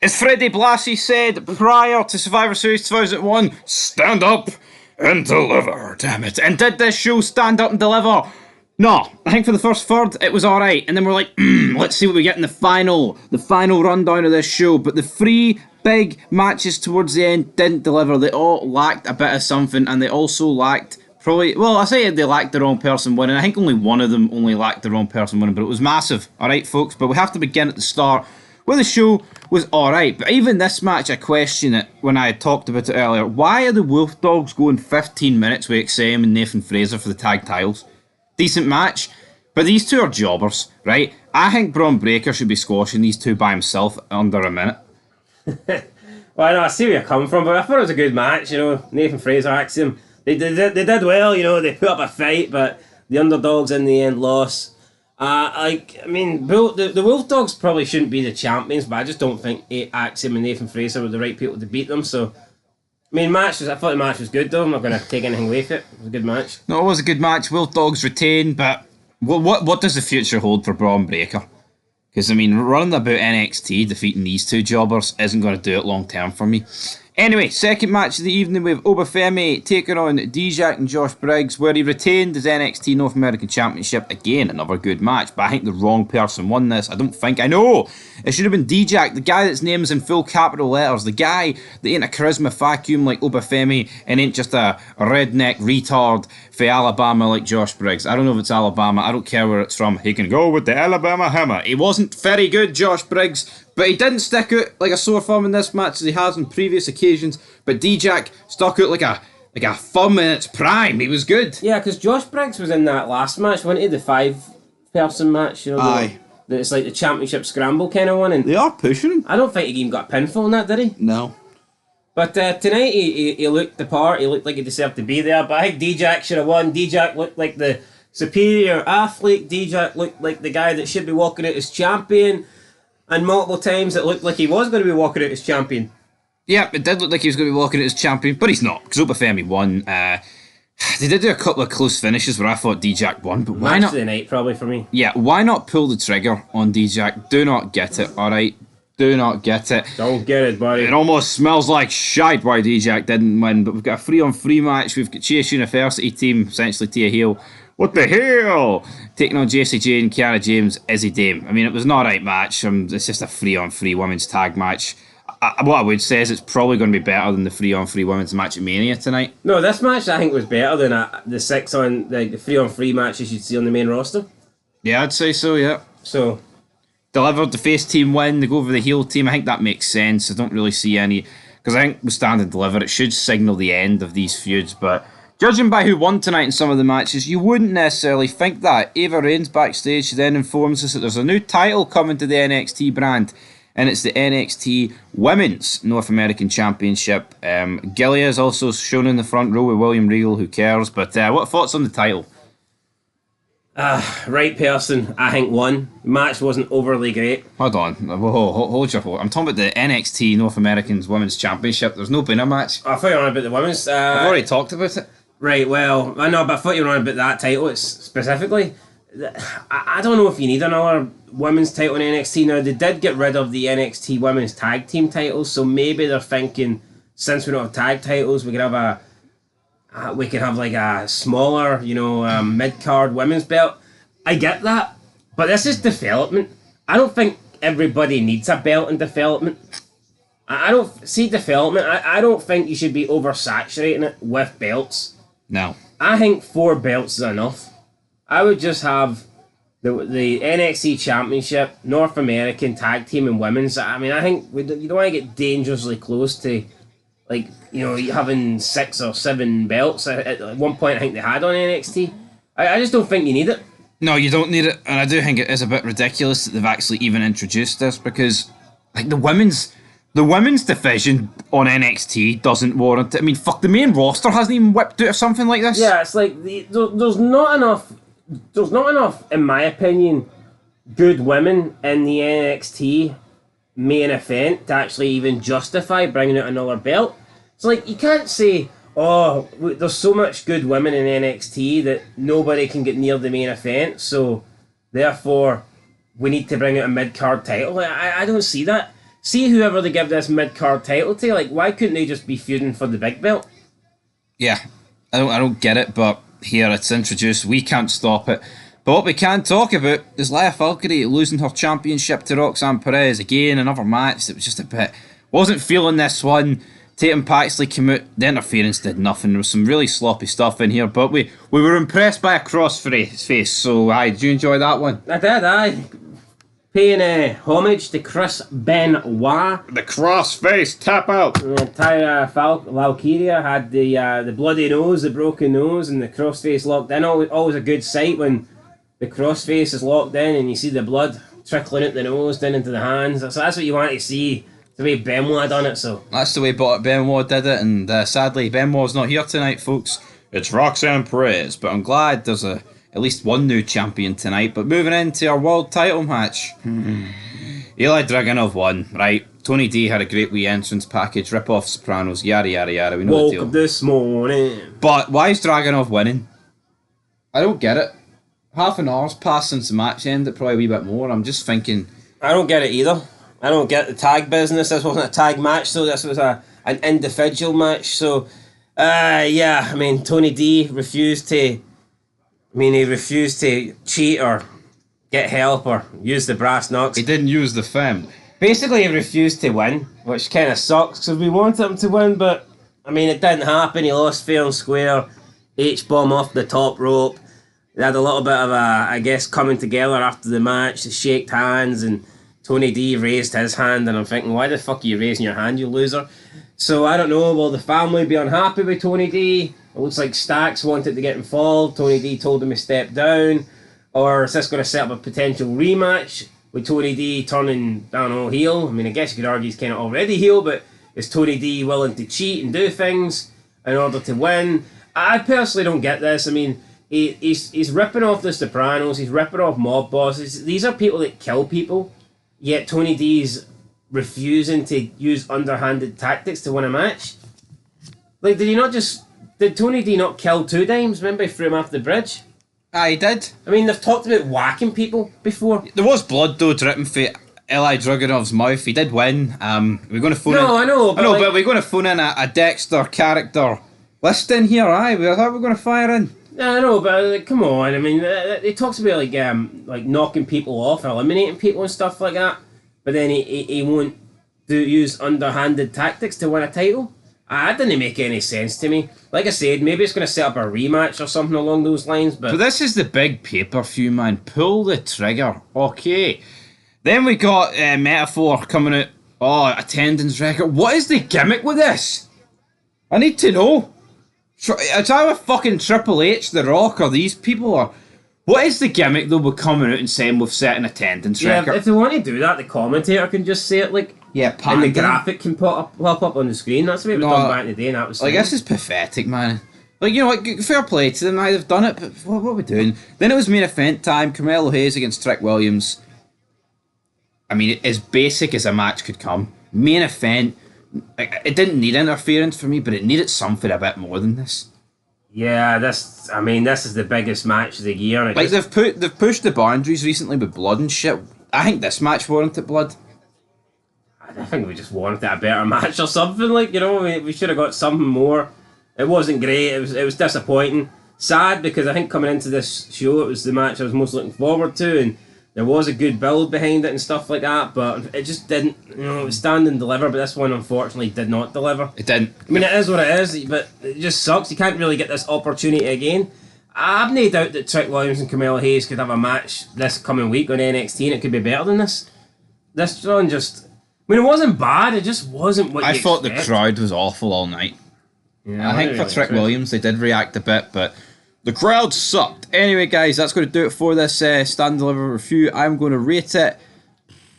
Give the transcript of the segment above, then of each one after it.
As Freddie Blassie said prior to Survivor Series 2001, stand up and deliver, damn it. And did this show stand up and deliver? No, I think for the first third it was alright, and then we're like, let's see what we get in the final rundown of this show. But the three big matches towards the end didn't deliver. They all lacked a bit of something, and they also lacked probably, well, I say they lacked the wrong person winning. I think only one of them only lacked the wrong person winning, but it was massive. Alright, folks, but we have to begin at the start. Well, the show was alright, but even this match, I question it when I had talked about it earlier. Why are the Wolf Dogs going 15 minutes with XM and Nathan Fraser for the tag titles? Decent match, but these two are jobbers, right? I think Braun Breaker should be squashing these two by himself under a minute. Well, I see where you're coming from, but I thought it was a good match, you know. Nathan Fraser, Axiom, they did well, you know. They put up a fight, but the underdogs in the end lost. The Wolf Dogs probably shouldn't be the champions, but I just don't think Axiom and Nathan Fraser were the right people to beat them, so... I thought the match was good though. I'm not going to take anything away from it. It was a good match. No, it was a good match. Wolf Dogs retain, but what does the future hold for Braun Breaker? Because, running about NXT, defeating these two jobbers isn't going to do it long term for me. Anyway, second match of the evening with Obafemi taking on Dijak and Josh Briggs, where he retained his NXT North American Championship. Again, another good match, but I think the wrong person won this. I know! It should have been Dijak, the guy that's name's in full capital letters, the guy that ain't a charisma vacuum like Obafemi and ain't just a redneck retard for Alabama like Josh Briggs. I don't know if it's Alabama, I don't care where it's from. He can go with the Alabama hammer. He wasn't very good, Josh Briggs, but he didn't stick out like a sore thumb in this match as he has on previous occasions. But Dijak stuck out like a thumb in its prime. He was good. Yeah, because Josh Briggs was in that last match, wasn't he? The 5-person match, you know. Aye. It's like the championship scramble kind of one. And they are pushing him. I don't think he even got a pinfall in that, did he? No. But tonight he looked the part. He looked like he deserved to be there. But I think Dijak should have won. Dijak looked like the superior athlete. Dijak looked like the guy that should be walking out as champion. And multiple times it looked like he was going to be walking out as champion. Yeah, it did look like he was going to be walking out as champion, but he's not, because Obafemi won. They did do a couple of close finishes where I thought Dijak won, but why Match not? of the night, probably, for me. Yeah, why not pull the trigger on Dijak? Do not get it, alright? Do not get it. Don't get it, buddy. It almost smells like shite why Dijak didn't win, but we've got a 3-on-3 match. We've got Chase University team, essentially Tia Hill. What the hell? Taking on Jessie Jane, Kiara James, Izzy Dame. It was an alright match. It's just a 3-on-3 women's tag match. What I would say is it's probably going to be better than the 3-on-3 women's match at Mania tonight. No, this match I think was better than the 3-on-3 matches you'd see on the main roster. Yeah, I'd say so, yeah. So, delivered the face team win, they go over the heel team. I think that makes sense. I don't really see any, because I think we stand and deliver. It should signal the end of these feuds, but judging by who won tonight in some of the matches, you wouldn't necessarily think that. Ava Raines backstage, she then informs us that there's a new title coming to the NXT brand, and it's the NXT Women's North American Championship. Gilia is also shown in the front row with William Regal, who cares, but what thoughts on the title? Right person, I think, won. The match wasn't overly great. Hold on, hold your hold. I'm talking about the NXT North American Women's Championship. There's no been a match. I thought you were on about the women's. I've already talked about it. Right, well, I know, but I thought you were on about that title specifically. I don't know if you need another women's title in NXT now. They did get rid of the NXT Women's Tag Team titles, so maybe they're thinking, since we don't have tag titles, we could have like a smaller, mid-card women's belt. I get that, but this is development. I don't think everybody needs a belt in development. I don't see development. I don't think you should be oversaturating it with belts. No. I think 4 belts is enough. I would just have the NXT Championship, North American Tag Team and Women's. I think you don't want to get dangerously close to, having 6 or 7 belts. At one point, I think they had on NXT. I just don't think you need it. No, you don't need it, and I do think it is a bit ridiculous that they've actually even introduced this, because the women's division on NXT doesn't warrant it. Fuck, the main roster hasn't even whipped out something like this. Yeah, it's like there's not enough. There's not enough, in my opinion, good women in the NXT main event to actually even justify bringing out another belt. It's like, you can't say, oh, there's so much good women in NXT that nobody can get near the main event, so therefore we need to bring out a mid-card title. I don't see that. see whoever they give this mid-card title to, like, why couldn't they just be feuding for the big belt? Yeah, I don't get it, but here it's introduced. We can't stop it. But what we can talk about is Leia Valkyrie losing her championship to Roxanne Perez. Again, another match that was just a bit... Wasn't feeling this one. Tatum Paxley came out. The interference did nothing. There was some really sloppy stuff in here, but we were impressed by a crossface. So, did you enjoy that one? I did, aye. Paying homage to Chris Benoit. The crossface tap out. Tyra Valkyria had the bloody nose, the broken nose, and the crossface locked in. Always a good sight when the crossface is locked in and you see the blood trickling out the nose down into the hands. So that's what you want to see. The way Benoit done it, so that's the way Benoit did it, and sadly Benoit's not here tonight, folks. It's Roxanne Perez, but I'm glad there's at least one new champion tonight. But moving into our world title match, Eli Dragunov won. Right, Tony D had a great wee entrance package, rip off Sopranos, yada yada yada. We know woke the deal. Up this morning. But why is Dragunov winning? I don't get it. Half an hour's passed since the match ended, probably a wee bit more. I'm just thinking. I don't get it either. I don't get the tag business. This wasn't a tag match, so this was an individual match. So, yeah, I mean, Tony D refused to cheat or get help or use the brass knucks. He didn't use the family. Basically, he refused to win, which kind of sucks because we wanted him to win, but, I mean, it didn't happen. He lost fair and square. H-bomb off the top rope. They had a little bit of coming together after the match. They shaked hands and Tony D raised his hand, and I'm thinking, why the fuck are you raising your hand, you loser? So, I don't know, will the family be unhappy with Tony D? It looks like Stax wanted to get involved. Tony D told him to step down. Or is this going to set up a potential rematch with Tony D turning, I don't know, heel? I mean, I guess you could argue he's kind of already heel, but is Tony D willing to cheat and do things in order to win? I personally don't get this. I mean, he's ripping off the Sopranos. He's ripping off mob bosses. These are people that kill people. Yet Tony D's refusing to use underhanded tactics to win a match. Like, did Tony D not kill 2 times? Remember he threw him off the bridge? He did. I mean, they've talked about whacking people before. There was blood though dripping from Eli Dragunov's mouth. He did win. We're going to phone in. I know, but we're going to phone in a Dexter character list in here. I thought we were going to fire in. I know, but come on. I mean, he talks about like knocking people off, eliminating people and stuff like that. But then he won't use underhanded tactics to win a title. That didn't make any sense to me. Like I said, maybe it's going to set up a rematch or something along those lines. But this is the big pay-per-view, man. Pull the trigger. Okay. Then we got Metaphor coming out. Oh, attendance record. What is the gimmick with this? I need to know. It's either fucking Triple H, The Rock, or these people, or what is the gimmick though with coming out and saying we've set an attendance record? If they want to do that, the commentator can just say it and the graphic can pop up on the screen. That's the way it was done back in the day, and that was like, this is pathetic, man. Like, you know what, fair play to them, they've done it, but what are we doing? Then it was main event time, Carmelo Hayes against Trick Williams. I mean, as basic as a match could come. Main event. It didn't need interference for me, but it needed something a bit more than this. Yeah, this is the biggest match of the year. Like, they've pushed the boundaries recently with blood and shit. I think this match warranted blood. I think we just wanted a better match or something. Like, you know, we should have got something more. It wasn't great. It was disappointing. Sad because I think coming into this show, it was the match I was most looking forward to, and there was a good build behind it and stuff like that, but it just didn't, it was stand and deliver, but this one unfortunately did not deliver. It didn't. I mean, it is what it is, but it just sucks. You can't really get this opportunity again. I've no doubt that Trick Williams and Carmelo Hayes could have a match this coming week on NXT, and it could be better than this. This one just, I mean, it wasn't bad, it just wasn't what I thought the crowd was awful all night. Yeah, I think for Trick Williams, they did react a bit, but the crowd sucked. Anyway, guys, that's going to do it for this stand deliver review. I'm going to rate it.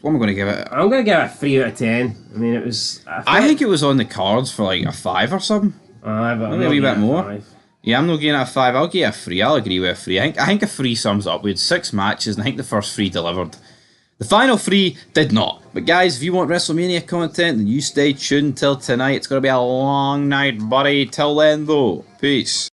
What am I going to give it? I'm going to give it a 3 out of 10. I mean, it was... I think it was on the cards for like a 5 or something. Maybe a wee bit more. 5. Yeah, I'm not giving it a 5. I'll give it a 3. I'll agree with a 3. I think a 3 sums up. We had 6 matches, and I think the first 3 delivered. The final 3 did not. But guys, if you want WrestleMania content, then you stay tuned till tonight. It's going to be a long night, buddy. Till then, though, peace.